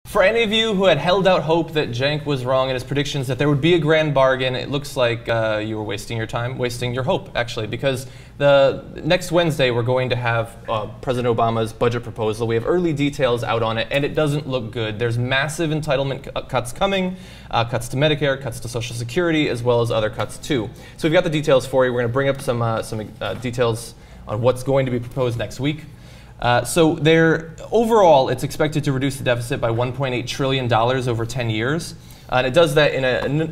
For any of you who had held out hope that Cenk was wrong in his predictions that there would be a grand bargain, it looks like you were wasting your time, wasting your hope, actually, because next Wednesday we're going to have President Obama's budget proposal. We have early details out on it, and it doesn't look good. There's massive entitlement cuts coming, cuts to Medicare, cuts to Social Security, as well as other cuts too. So we've got the details for you. We're going to bring up some details on what's going to be proposed next week. So overall, it's expected to reduce the deficit by $1.8 trillion over 10 years. And it does that in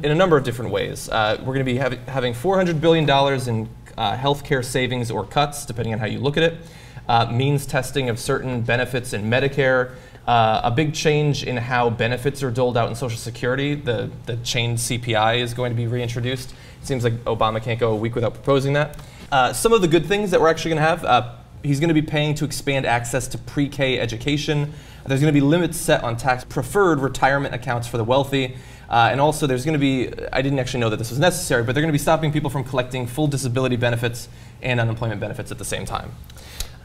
a number of different ways. We're going to be having $400 billion in healthcare savings or cuts, depending on how you look at it. Means testing of certain benefits in Medicare. A big change in how benefits are doled out in Social Security. The chained CPI is going to be reintroduced. It seems like Obama can't go a week without proposing that. Some of the good things that we're actually going to have. He's going to be paying to expand access to pre-K education. There's going to be limits set on tax-preferred retirement accounts for the wealthy. And also there's going to be, I didn't actually know that this was necessary, but they're going to be stopping people from collecting full disability benefits and unemployment benefits at the same time.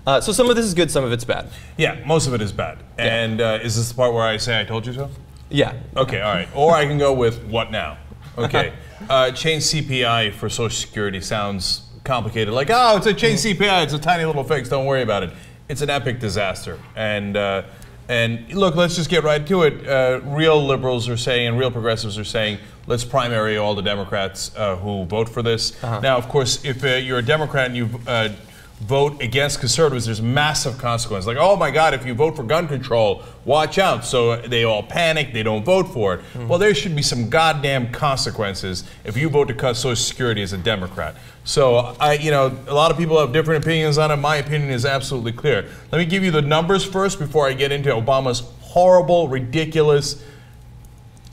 So some of this is good, some of it's bad. Yeah, most of it is bad. Yeah. And is this the part where I say I told you so? Yeah. Okay, all right. Or I can go with what now? Okay. Change CPI for Social Security sounds complicated, like, oh, it's a chain CPI, it's a tiny little fix, don't worry about it. It's an epic disaster. And look, let's just get right to it. Real liberals are saying, and real progressives are saying, let's primary all the Democrats who vote for this. Now, of course, if you're a Democrat and you vote against conservatives, there's massive consequences. Like, oh my God, if you vote for gun control, watch out. So they all panic, they don't vote for it. Well, there should be some goddamn consequences if you vote to cut Social Security as a Democrat. So, a lot of people have different opinions on it. My opinion is absolutely clear. Let me give you the numbers first before I get into Obama's horrible, ridiculous,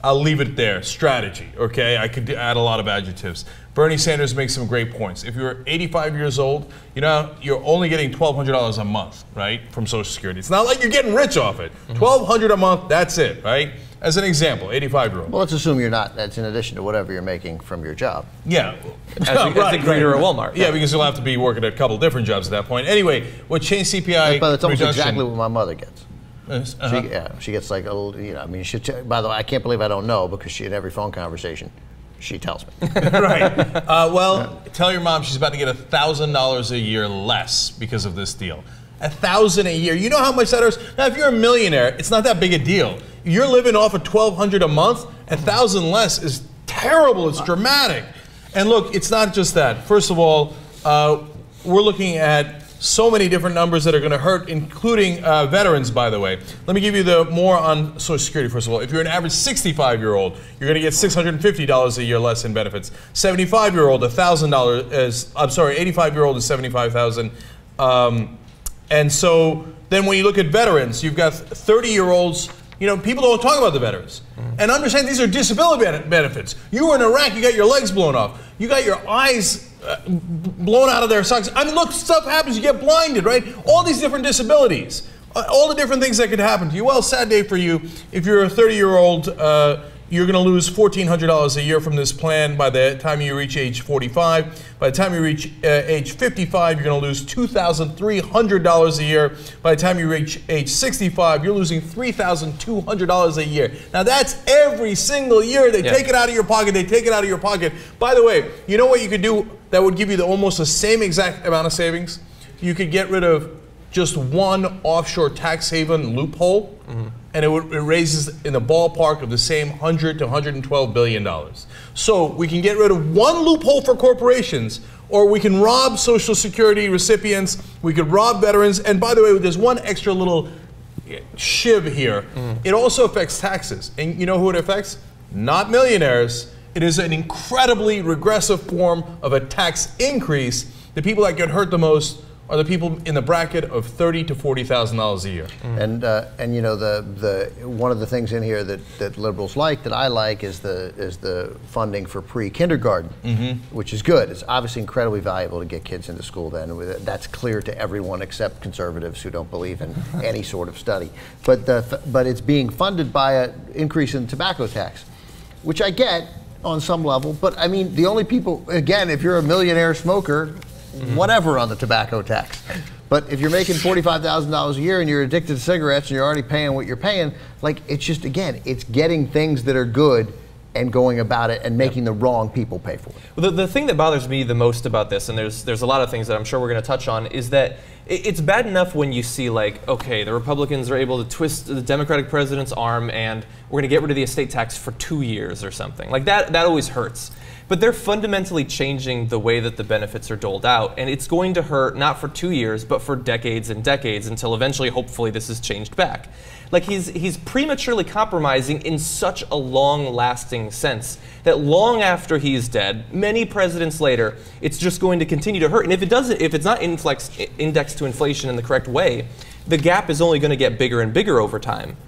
I'll leave it there, strategy, okay? I could add a lot of adjectives. Bernie Sanders makes some great points. If you're 85 years old, you're only getting $1,200 a month, right, from Social Security. It's not like you're getting rich off it. $1,200 a month, that's it, right? As an example, 85-year-old. Well, let's assume you're not. That's in addition to whatever you're making from your job. Yeah. As a greeter at Walmart. Yeah, because you'll have to be working at a couple different jobs at that point. Anyway, what change CPI But it's almost exactly what my mother gets. Uh-huh. She gets like a little, I mean, by the way, I can't believe I don't know, because in every phone conversation, she tells me. Right. Tell your mom she's about to get $1,000 a year less because of this deal. $1,000 a year. You know how much that is? Now, if you're a millionaire, it's not that big a deal. You're living off of $1,200 a month. $1,000 less is terrible. It's dramatic. And look, it's not just that. First of all, we're looking at so many different numbers that are going to hurt, including veterans, by the way. Let me give you more on Social Security, first of all. If you're an average 65-year-old, you're going to get $650 a year less in benefits. 75-year-old, $1,000 is, I'm sorry, 85-year-old is $75,000. And so then when you look at veterans, you've got 30-year-olds. People don't talk about the veterans. And understand these are disability benefits. You were in Iraq, you got your legs blown off. You got your eyes blown out of their sockets. I mean, look, stuff happens, you get blinded, right? All these different disabilities, all the different things that could happen to you. Well, sad day for you. If you're a 30-year-old, you're going to lose $1,400 a year from this plan by the time you reach age 45. By the time you reach age 55, you're going to lose $2,300 a year. By the time you reach age 65, you're losing $3,200 a year. Now, that's every single year. They take it out of your pocket. They take it out of your pocket. By the way, you know what you could do that would give you almost the same exact amount of savings? You could get rid of just one offshore tax haven loophole, and it raises in the ballpark of the same $100 to $112 billion. So we can get rid of one loophole for corporations, or we can rob Social Security recipients, we could rob veterans, and by the way, there's one extra little shiv here. It also affects taxes. And you know who it affects? Not millionaires. It is an incredibly regressive form of a tax increase. The people that get hurt the most are the people in the bracket of $30,000 to $40,000 a year. And one of the things in here that liberals like, that I like, is the funding for pre-kindergarten, which is good. It's obviously incredibly valuable to get kids into school then. That's clear to everyone except conservatives who don't believe in any sort of study. But it's being funded by an increase in tobacco tax, which I get on some level. But I mean, the only people, again, if you're a millionaire smoker, whatever on the tobacco tax. But if you're making $45,000 a year and you're addicted to cigarettes and you're already paying what you're paying, like, it's just, again, it's getting things that are good and going about it and making the wrong people pay for it. Well, the thing that bothers me the most about this, and there's a lot of things that I'm sure we're going to touch on, is that it's bad enough when you see, like, okay, the Republicans are able to twist the Democratic president's arm and we're going to get rid of the estate tax for 2 years or something. Like, that always hurts. But they're fundamentally changing the way that the benefits are doled out, and it's going to hurt not for 2 years, but for decades and decades until eventually, hopefully, this is changed back. Like, he's prematurely compromising in such a long-lasting sense that long after he's dead, many presidents later, it's just going to continue to hurt. And if it's not indexed to inflation in the correct way, the gap is only going to get bigger and bigger over time.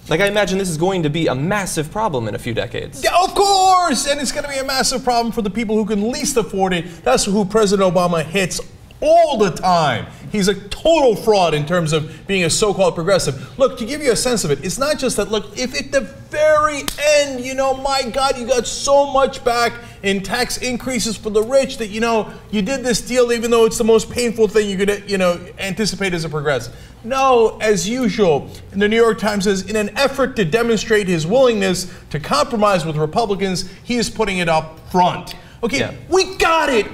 Like, I imagine this is going to be a massive problem in a few decades. Yeah, of course! And it's going to be a massive problem for the people who can least afford it. That's who President Obama hits all the time. He's a total fraud in terms of being a so-called progressive. Look, to give you a sense of it, it's not just that, look, if at the very end, you know, my God, you got so much back in tax increases for the rich that, you know, you did this deal even though it's the most painful thing you could, you know, anticipate as a progressive. No, as usual, and the New York Times says, in an effort to demonstrate his willingness to compromise with Republicans, he is putting it up front. Okay, yeah. We got it.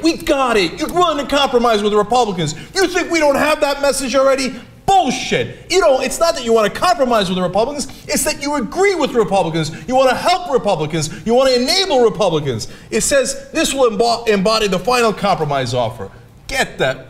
You're willing to compromise with the Republicans. You think we don't have that message already? Bullshit. You know, it's not that you want to compromise with the Republicans, it's that you agree with Republicans. You want to help Republicans. You want to enable Republicans. It says this will embody the final compromise offer. Get that.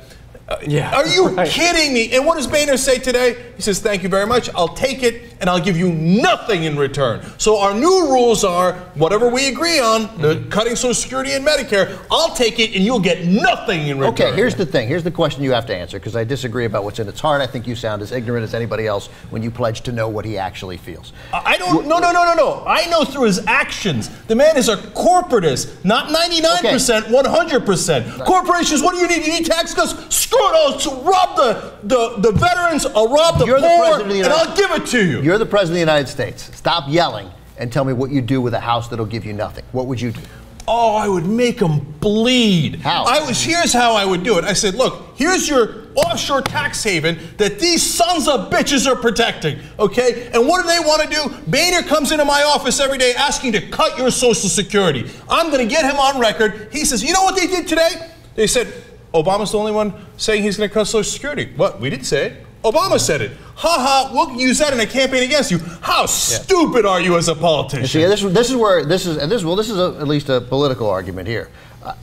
Yeah. Are you kidding me? And what does Boehner say today? He says, thank you very much. I'll take it, and I'll give you nothing in return. So our new rules are, whatever we agree on, the cutting Social Security and Medicare, I'll take it, and you'll get nothing in return. Okay, here's the thing. Here's the question you have to answer, because I disagree about what's in its heart. I think you sound as ignorant as anybody else when you pledge to know what he actually feels. I don't, no. I know through his actions. The man is a corporatist, not 99%, 100%. Corporations, what do you need? You need tax cuts? Screw it, I'll rob the veterans, I'll rob the poor, and I'll give it to you. You're the President of the United States. Stop yelling and tell me what you do with a house that'll give you nothing. What would you do? Oh, I would make them bleed. How? Here's how I would do it. I said, look, here's your offshore tax haven that these sons of bitches are protecting, okay? And what do they want to do? Boehner comes into my office every day asking to cut your Social Security. I'm going to get him on record. He says, you know what they did today? They said, Obama's the only one saying he's going to cut Social Security. What? We didn't say it. Obama said it. Ha ha, we'll use that in a campaign against you. How stupid are you as a politician? See, this is at least a political argument here.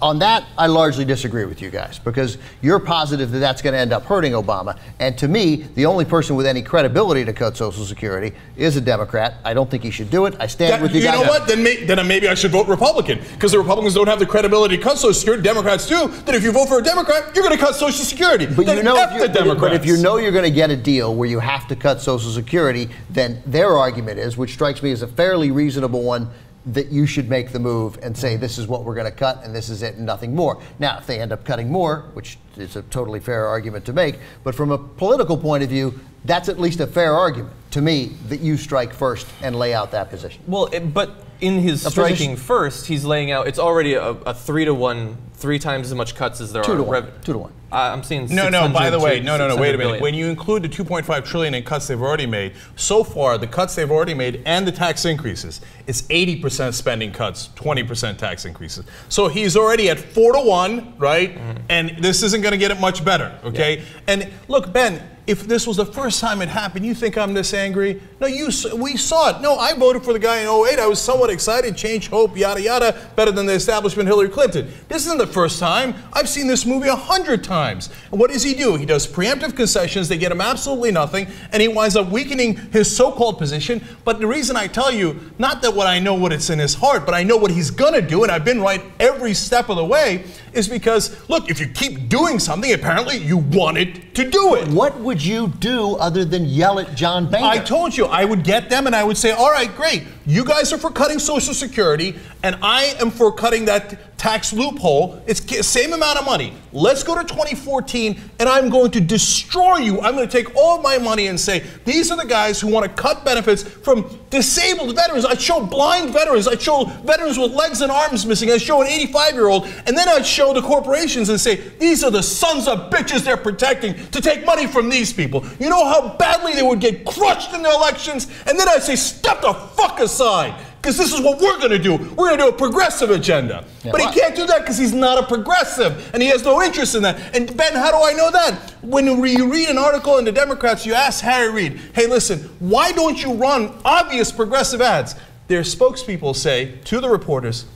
On that, I largely disagree with you guys, because you're positive that that's going to end up hurting Obama. And to me, the only person with any credibility to cut Social Security is a Democrat. I don't think he should do it. I stand with you guys. You know what? Then maybe I should vote Republican, because the Republicans don't have the credibility to cut Social Security. Democrats do. Then if you vote for a Democrat, you're going to cut Social Security. But then but if you know you're going to get a deal where you have to cut Social Security, then their argument is, which strikes me as a fairly reasonable one, that you should make the move and say this is what we're going to cut and this is it and nothing more. Now, if they end up cutting more, which is a totally fair argument to make, but from a political point of view, that's at least a fair argument to me that you strike first and lay out that position. Well, but in his striking first, he's laying out, it's already a 3-to-1, 3 times as much cuts as there are. 2 to 1. I'm seeing No, by the way, no, wait a minute. Billion. When you include the $2.5 trillion in cuts they've already made, so far, the cuts they've already made and the tax increases, it's 80% spending cuts, 20% tax increases. So he's already at 4 to 1, right? And this isn't going to get it much better, okay? Yeah. And look, Ben, if this was the first time it happened, you think I'm this angry? No, we saw it. No, I voted for the guy in 08. I was somewhat excited, change, hope, yada, yada, better than the establishment Hillary Clinton. This isn't the first time. I've seen this movie 100 times. And what does he do? He does preemptive concessions. They get him absolutely nothing, and he winds up weakening his so-called position. But the reason I tell you, not that I know what it's in his heart, but I know what he's going to do, and I've been right every step of the way, is because, look, if you keep doing something, apparently you wanted to do it. What would you do other than yell at John Boehner? I told you, I would get them and I would say, all right, great. You guys are for cutting Social Security, and I am for cutting that tax loophole. It's the same amount of money. Let's go to 2014, and I'm going to destroy you. I'm going to take all of my money and say, these are the guys who want to cut benefits from disabled veterans. I'd show blind veterans. I'd show veterans with legs and arms missing. I'd show an 85-year-old, and then I'd show show the corporations and say, these are the sons of bitches they're protecting to take money from these people. You know how badly they would get crushed in the elections? And then I'd say, step the fuck aside, because this is what we're going to do. We're going to do a progressive agenda. Yeah, but he can't do that because he's not a progressive, and he has no interest in that. And Ben, how do I know that? When you read an article in the Democrats, you ask Harry Reid, hey, listen, why don't you run obvious progressive ads? Their spokespeople say to the reporters,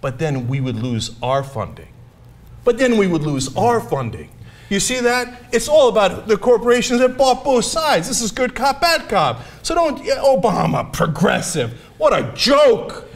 but then we would lose our funding. But then we would lose our funding. You see that? It's all about the corporations that bought both sides. This is good cop, bad cop. So don't, Obama, progressive. What a joke.